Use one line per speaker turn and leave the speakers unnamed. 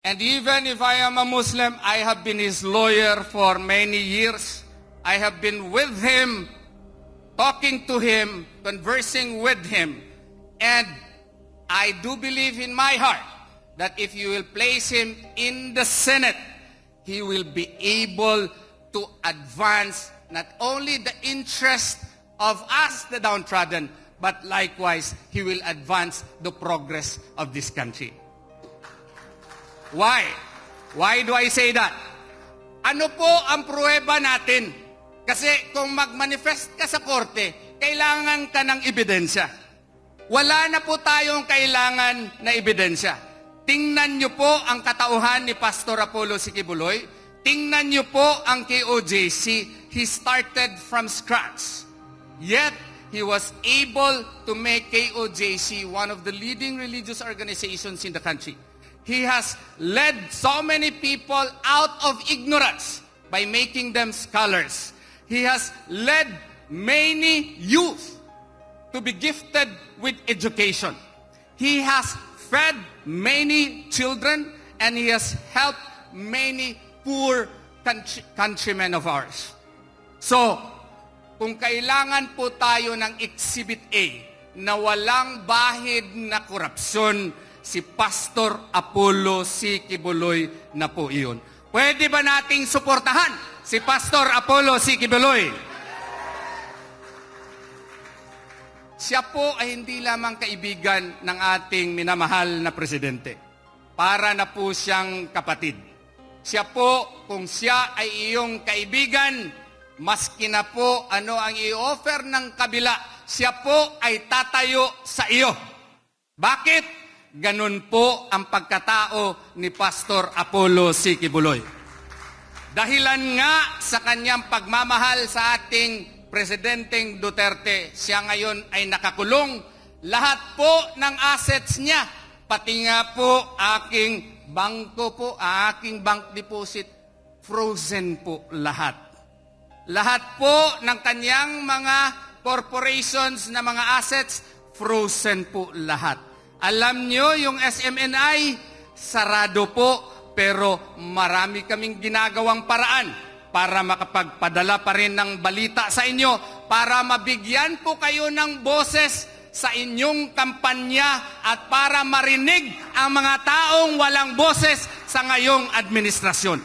And even if I am a Muslim, I have been his lawyer for many years. I have been with him, talking to him, conversing with him. And I do believe in my heart that if you will place him in the Senate, he will be able to advance not only the interest of us, the downtrodden, but likewise, he will advance the progress of this country. Why? Why do I say that? Ano po ang pruweba natin? Kasi kung mag-manifest ka sa korte, kailangan ka ng ebidensya. Wala na po tayong kailangan na ebidensya. Tingnan niyo po ang katauhan ni Pastor Apollo C. Quiboloy. Tingnan niyo po ang KOJC. He started from scratch. Yet, he was able to make KOJC one of the leading religious organizations in the country. He has led so many people out of ignorance by making them scholars. He has led many youth to be gifted with education. He has fed many children and he has helped many poor countrymen of ours. So, kung kailangan po tayo ng Exhibit A na walang bahid na korupsyon, si Pastor Apollo C. Quiboloy na po iyon. Pwede ba nating suportahan si Pastor Apollo C. Quiboloy? Siya po ay hindi lamang kaibigan ng ating minamahal na presidente. Para na po siyang kapatid. Siya po, kung siya ay iyong kaibigan, maski na po ano ang i-offer ng kabila, siya po ay tatayo sa iyo. Bakit? Ganun po ang pagkatao ni Pastor Apollo C. Quiboloy. Dahilan nga sa kanyang pagmamahal sa ating Presidenteng Duterte, siya ngayon ay nakakulong. Lahat po ng assets niya, pati nga po aking bangko po, aking bank deposit, frozen po lahat. Lahat po ng kanyang mga corporations na mga assets, frozen po lahat. Alam nyo, yung SMNI, sarado po, pero marami kaming ginagawang paraan para makapagpadala pa rin ng balita sa inyo, para mabigyan po kayo ng boses sa inyong kampanya at para marinig ang mga taong walang boses sa ngayong administrasyon.